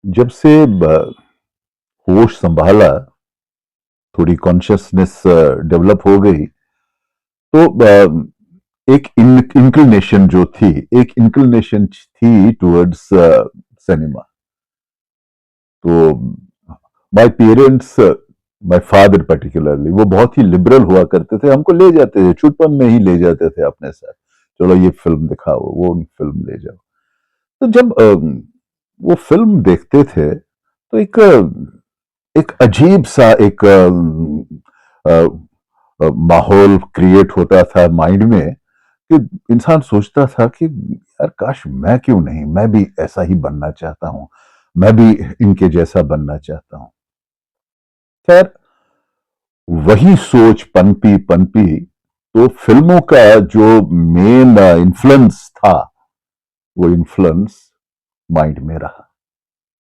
जब से होश संभाला, थोड़ी कॉन्शियसनेस डेवलप हो गई, तो एक इंक्लिनेशन जो थी, एक इंक्लिनेशन थी टुवर्ड्स सिनेमा। तो my parents, my father particularly, वो बहुत ही लिबरल हुआ करते थे, हमको ले जाते थे, छुटपन में ही ले जाते थे अपने साथ। चलो ये फिल्म दिखाओ, वो फिल्म ले जाओ। तो जब वो फिल्म देखते थे, तो एक अजीब सा एक माहौल क्रिएट होता था माइंड में, कि इंसान सोचता था कि यार काश मैं क्यों नहीं, मैं भी ऐसा ही बनना चाहता हूं, मैं भी इनके जैसा बनना चाहता हूं। खैर, वही सोच पनपी पनपी, तो फिल्मों का जो मेन इन्फ्लुएंस था, वो इन्फ्लुएंस माइंड में रहा,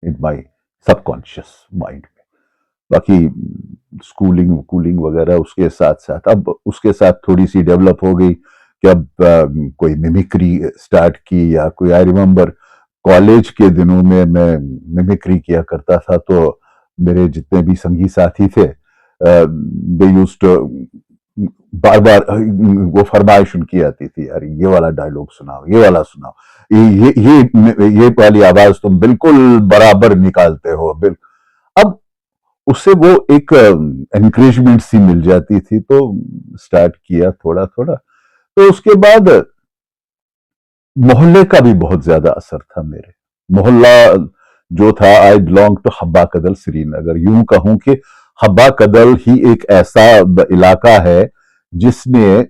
इन माई सबकॉन्शियस माइंड। बाकी स्कूलिंग वूलिंग वगैरह उसके साथ साथ, अब उसके साथ थोड़ी सी डेवलप हो गई कि अब कोई मिमिक्री स्टार्ट की, या कोई, आई रिमेम्बर कॉलेज के दिनों में मैं मिमिक्री किया करता था। तो मेरे जितने भी संगी साथी थे, दे यूज्ड टू बार बार वो फरमाइश उनकी आती थी, यार ये वाला डायलॉग सुनाओ, ये वाला सुनाओ, ये वाली आवाज तुम बिल्कुल बराबर निकालते हो। अब उससे वो एक एनकरेजमेंट सी मिल जाती थी, तो स्टार्ट किया थोड़ा थोड़ा। तो उसके बाद मोहल्ले का भी बहुत ज्यादा असर था मेरे। मोहल्ला जो था, I belong to Habba Kadal Srinagar. यूं कहूं कि हब्बा कदल ही एक ऐसा इलाका है जिसने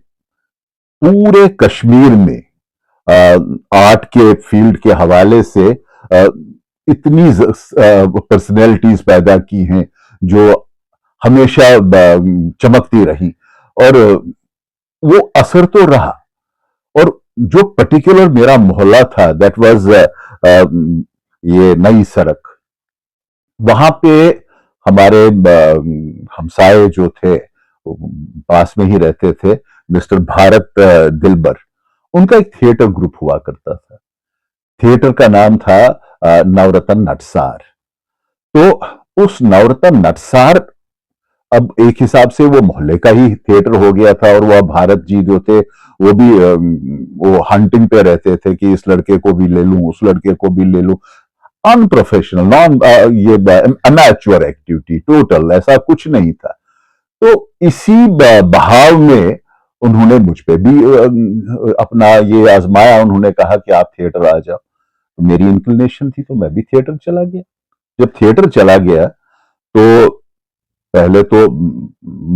पूरे कश्मीर में आर्ट के फील्ड के हवाले से इतनी पर्सनैलिटीज पैदा की हैं, जो हमेशा चमकती रही। और वो असर तो रहा। और जो पर्टिकुलर मेरा मोहल्ला था, दैट वाज ये नई सड़क। वहां पे हमारे हमसाए जो थे, पास में ही रहते थे, मिस्टर भारत दिलबर। उनका एक थिएटर ग्रुप हुआ करता था। थिएटर का नाम था नवरत्न नटसार। तो उस नवरत्न नटसार, अब एक हिसाब से वो मोहल्ले का ही थिएटर हो गया था। और वह भारत जी जो थे, वो भी वो हंटिंग पे रहते थे कि इस लड़के को भी ले लूं, उस लड़के को भी ले लूं। अनप्रोफेशनल, नॉन, ये अमेच्योर एक्टिविटी, टोटल ऐसा कुछ नहीं था। तो इसी बहाव में उन्होंने मुझ पे भी अपना ये आजमाया। उन्होंने कहा कि आप थिएटर आ जाओ। तो मेरी इंक्लिनेशन थी, तो मैं भी थिएटर चला गया। जब थिएटर चला गया, तो पहले तो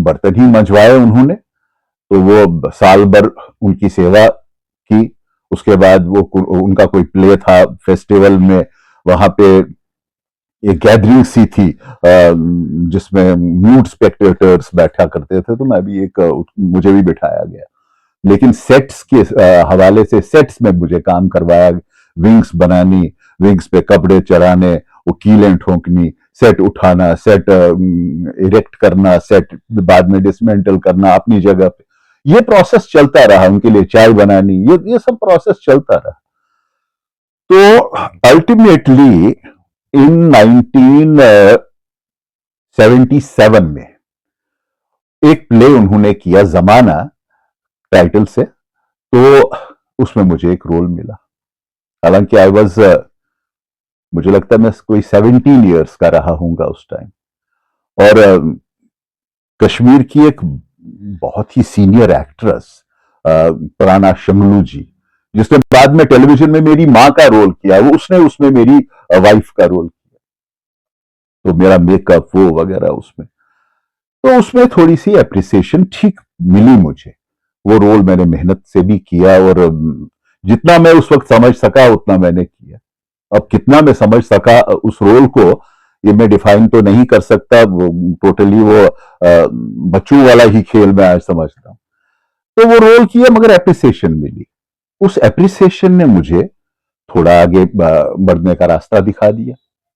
बर्तन ही मंजवाए उन्होंने। तो वो साल भर उनकी सेवा की। उसके बाद वो उनका कोई प्ले था फेस्टिवल में, वहां पे एक गैदरिंग सी थी, जिसमें म्यूट स्पेक्टेटर्स बैठा करते थे। तो मैं भी एक, मुझे भी बिठाया गया। लेकिन सेट्स के हवाले से, सेट्स में मुझे काम करवाया, विंग्स बनानी, विंग्स पे कपड़े चढ़ाने, वो कीलें ठोंकनी, सेट उठाना, सेट इरेक्ट करना, सेट बाद में डिसमेंटल करना अपनी जगह पे। ये प्रोसेस चलता रहा। उनके लिए चाय बनानी, ये सब प्रोसेस चलता रहा। तो अल्टीमेटली इन 1977 में एक प्ले उन्होंने किया, जमाना टाइटल से। तो उसमें मुझे एक रोल मिला। हालांकि आई वॉज, मुझे लगता है मैं कोई 17 ईयर्स का रहा हूंगा उस टाइम। और कश्मीर की एक बहुत ही सीनियर एक्ट्रेस, प्राणा शमलू जी, जिसने बाद में टेलीविजन में मेरी मां का रोल किया, वो उसने उसमें मेरी वाइफ का रोल किया। तो मेरा मेकअप वो वगैरह उसमें, तो उसमें थोड़ी सी अप्रिसिएशन ठीक मिली मुझे। वो रोल मैंने मेहनत से भी किया, और जितना मैं उस वक्त समझ सका उतना मैंने किया। अब कितना मैं समझ सका उस रोल को, ये मैं डिफाइन तो नहीं कर सकता। टोटली वो बच्चों वाला ही खेल मैं आज समझता हूं। तो वो रोल किया, मगर एप्रिसिएशन मिली। उस एप्रिसिएशन ने मुझे थोड़ा आगे बढ़ने का रास्ता दिखा दिया।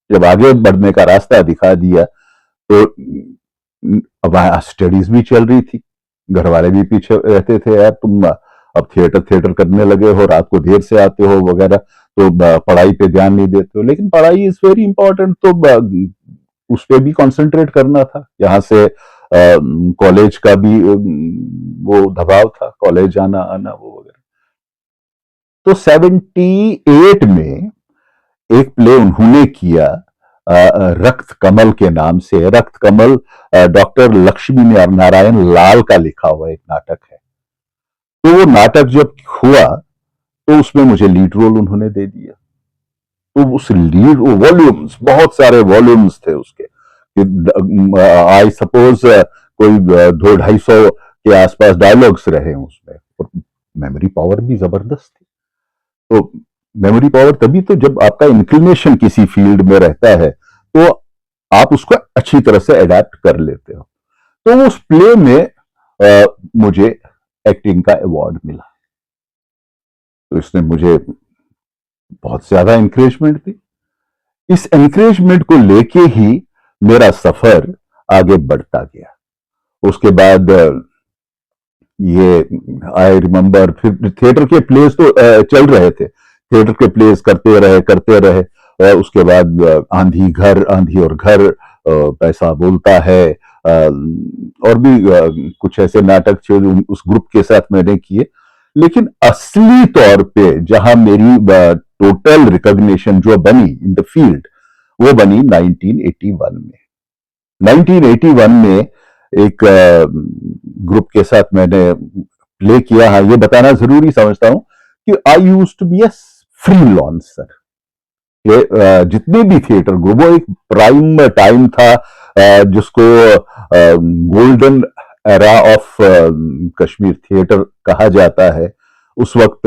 जब आगे बढ़ने का रास्ता दिखा दिया, तो अब स्टडीज भी चल रही थी। घर वाले भी पीछे रहते थे, यार तुम अब थिएटर थिएटर करने लगे हो, रात को देर से आते हो वगैरह। तो पढ़ाई पे ध्यान नहीं देते हो, लेकिन पढ़ाई इज वेरी इंपॉर्टेंट, तो उस पर भी कंसंट्रेट करना था। यहाँ से कॉलेज का भी वो दबाव था, कॉलेज आना आना वो वगैरह। तो 78 में एक प्ले उन्होंने किया रक्त कमल के नाम से। रक्त कमल डॉक्टर लक्ष्मी नारायण लाल का लिखा हुआ एक नाटक है। तो वो नाटक जब हुआ तो उसमें मुझे लीड रोल उन्होंने दे दिया। तो उस लीड वॉल्यूम्स, बहुत सारे वॉल्यूम्स थे उसके, आई सपोज कोई 200-250 के आसपास डायलॉग्स रहे उसमें, और मेमोरी पावर भी जबरदस्त थी। तो मेमोरी पावर तभी तो जब आपका इंक्लिनेशन किसी फील्ड में रहता है तो आप उसको अच्छी तरह से अडेप्ट कर लेते हो। तो उस प्ले में मुझे एक्टिंग का अवार्ड मिला। तो इसने मुझे बहुत ज्यादा इंकरेजमेंट दी। इस एनकरेजमेंट को लेके ही मेरा सफर आगे बढ़ता गया। उसके बाद ये आई रिमेम्बर, फिर थिएटर के प्लेस तो चल रहे थे, थिएटर के प्लेस करते रहे। उसके बाद आंधी और घर, पैसा बोलता है, और भी कुछ ऐसे नाटक थे उस ग्रुप के साथ मैंने किए। लेकिन असली तौर पे जहां मेरी टोटल रिकॉग्निशन जो बनी इन द फील्ड, वो बनी 1981 में। 1981 में एक ग्रुप के साथ मैंने प्ले किया। हाँ, ये बताना जरूरी समझता हूं कि I used to be a freelancer. ये जितने भी थिएटर ग्रुप, वो एक प्राइम टाइम था जिसको golden era of Kashmir theatre कहा जाता है। उस वक्त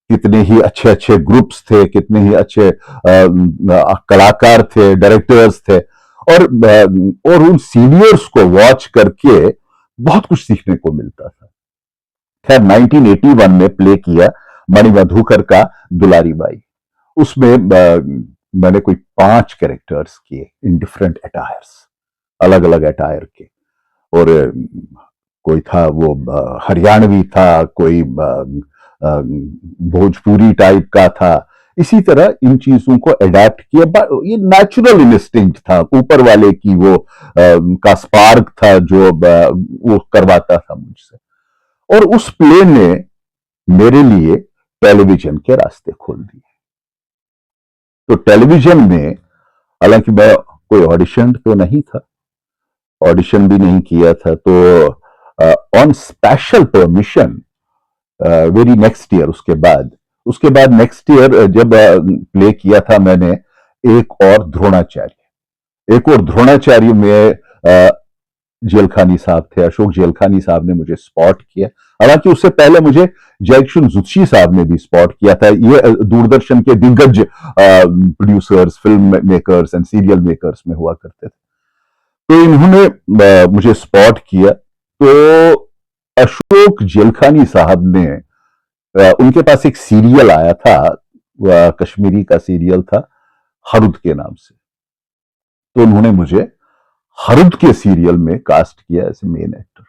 कितने ही अच्छे अच्छे ग्रुप्स थे, कितने ही अच्छे कलाकार थे, डायरेक्टर्स थे, और उन सीनियर्स को वॉच करके बहुत कुछ सीखने को मिलता था। खैर, 1981 में प्ले किया मणिमधुकर का दुलारी बाई। उसमें मैंने कोई 5 कैरेक्टर्स किए इन डिफरेंट अटायर्स, अलग अलग अटायर के। और कोई था वो हरियाणवी था, कोई भोजपुरी टाइप का था। इसी तरह इन चीजों को अडेप्ट किया। ये नेचुरल इंस्टिंक्ट था, ऊपर वाले की वो का स्पार्क था जो वो करवाता था मुझसे। और उस प्ले ने मेरे लिए टेलीविजन के रास्ते खोल दिए। तो टेलीविजन में, हालांकि मैं कोई ऑडिशन तो नहीं था, ऑडिशन भी नहीं किया था, तो on special permission very next year, उसके बाद नेक्स्ट ईयर जब प्ले किया था मैंने एक और द्रोणाचार्य में जेलखानी साहब थे, अशोक जेलखानी साहब ने मुझे स्पॉट किया। हालांकि उससे पहले मुझे जयकिशन जुत्शी साहब ने भी स्पॉट किया था। ये दूरदर्शन के दिग्गज producers, film makers and serial makers में हुआ करते थे। तो इन्होंने मुझे स्पॉट किया। तो अशोक जेलखानी साहब ने, उनके पास एक सीरियल आया था, कश्मीरी का सीरियल था, हरुद के नाम से। तो उन्होंने मुझे हरुद के सीरियल में कास्ट किया एज ए मेन एक्टर।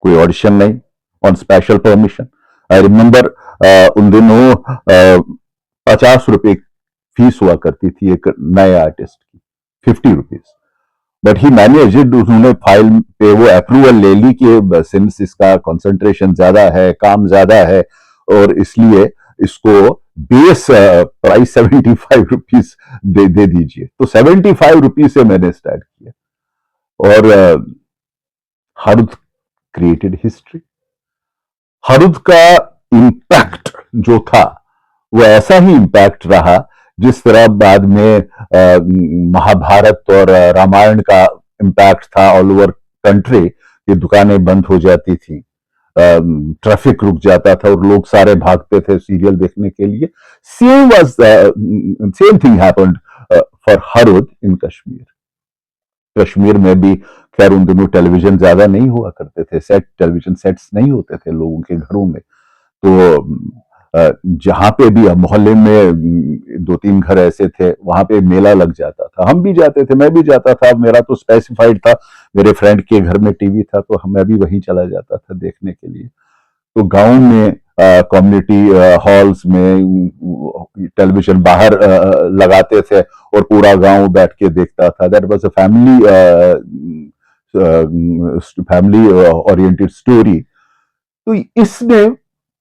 कोई ऑडिशन नहीं, on special permission. I remember उन दिनों 50 रुपए फीस हुआ करती थी एक नए आर्टिस्ट की, 50 रुपीज। बट ही मैनेज्ड, उन्होंने फाइल पे वो अप्रूवल ले ली कि सिंस इसका कंसंट्रेशन ज्यादा है, काम ज्यादा है, और इसलिए इसको बेस प्राइस 75 रुपीज दे दीजिए। तो 75 रुपीज से मैंने स्टार्ट किया। और हरुद क्रिएटेड हिस्ट्री। हरुद का इंपैक्ट जो था वो ऐसा ही इंपैक्ट रहा जिस तरह बाद में महाभारत और रामायण का इंपैक्ट था ऑल ओवर कंट्री। ये दुकानें बंद हो जाती थी, ट्रैफिक रुक जाता था और लोग सारे भागते थे सीरियल देखने के लिए। सेम थिंग हैपेंड फॉर हरुद इन कश्मीर। कश्मीर में भी खैर उन दिनों टेलीविजन ज्यादा नहीं हुआ करते थे, टेलीविजन सेट्स नहीं होते थे लोगों के घरों में। तो जहां पे भी मोहल्ले में 2-3 घर ऐसे थे, वहां पे मेला लग जाता था, हम भी जाते थे, मैं भी जाता था। मेरा तो स्पेसिफाइड था, मेरे फ्रेंड के घर में टीवी था तो मैं भी वहीं चला जाता था देखने के लिए। तो गांव में कम्युनिटी हॉल्स में टेलीविजन बाहर लगाते थे और पूरा गांव बैठ के देखता था। That was a family oriented story. तो इसने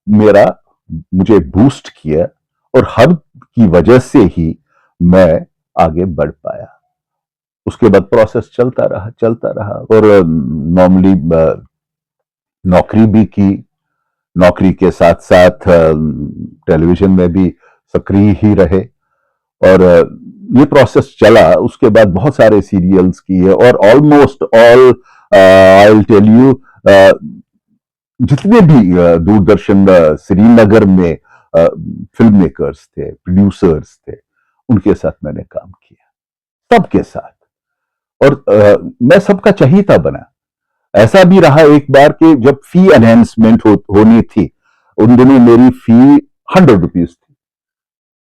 मेरा मुझे बूस्ट किया और हब की वजह से ही मैं आगे बढ़ पाया। उसके बाद प्रोसेस चलता रहा और नॉर्मली नौकरी भी की। नौकरी के साथ साथ टेलीविजन में भी सक्रिय ही रहे और ये प्रोसेस चला। उसके बाद बहुत सारे सीरियल्स किए और almost all I will tell you जितने भी दूरदर्शन श्रीनगर में फिल्म मेकर्स थे, प्रोड्यूसर्स थे, उनके साथ मैंने काम किया, सबके साथ। और मैं सबका चहीता बना। ऐसा भी रहा एक बार कि जब फी एनहेंसमेंट होनी थी, उन दिनों मेरी फी 100 रुपीज थी।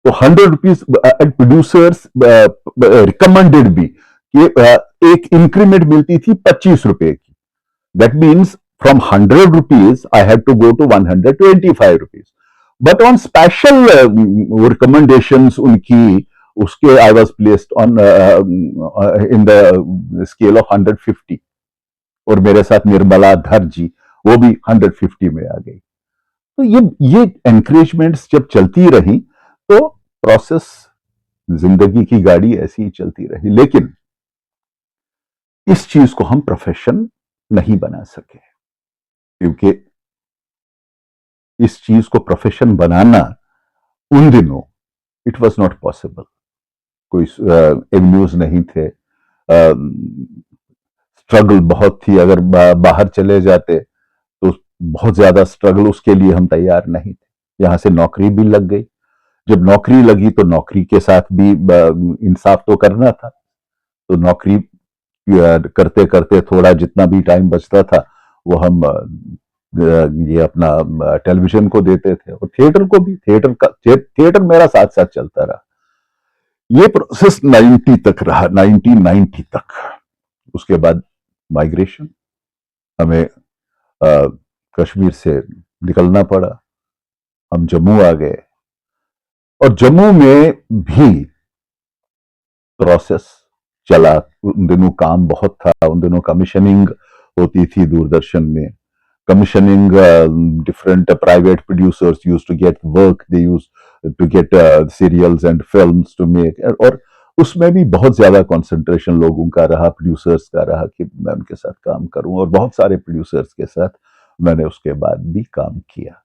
तो 100 रुपीज प्रोड्यूसर्स रिकमेंडेड भी कि एक इंक्रीमेंट मिलती थी 25 रुपए की। That means from 100 rupees I had to go to 125 rupees. But on special recommendations उनकी, उसके I was placed on in the scale of 150 और मेरे साथ निर्मला धर जी वो भी 150 में आ गई। तो ये एनकरेजमेंट्स जब चलती रही तो प्रोसेस, जिंदगी की गाड़ी ऐसी ही चलती रही। लेकिन इस चीज को हम प्रोफेशन नहीं बना सके, क्योंकि इस चीज को प्रोफेशन बनाना उन दिनों इट वाज नॉट पॉसिबल। कोई एवेन्यूज नहीं थे, स्ट्रगल बहुत थी। अगर बाहर चले जाते तो बहुत ज्यादा स्ट्रगल, उसके लिए हम तैयार नहीं थे। यहां से नौकरी भी लग गई। जब नौकरी लगी तो नौकरी के साथ भी इंसाफ तो करना था। तो नौकरी करते करते थोड़ा जितना भी टाइम बचता था वो हम ये अपना टेलीविजन को देते थे और थिएटर को भी। थिएटर मेरा साथ साथ चलता रहा। ये प्रोसेस 90 तक रहा, 1990 तक। उसके बाद माइग्रेशन, हमें कश्मीर से निकलना पड़ा। हम जम्मू आ गए और जम्मू में भी प्रोसेस चला। उन दिनों काम बहुत था। उन दिनों कमीशनिंग होती थी दूरदर्शन में। commissioning different private producers used to get work, they used to get serials and films to make, और उसमें भी बहुत ज्यादा कंसंट्रेशन लोगों का रहा, प्रोड्यूसर्स का रहा कि मैं उनके साथ काम करूं। और बहुत सारे प्रोड्यूसर्स के साथ मैंने उसके बाद भी काम किया।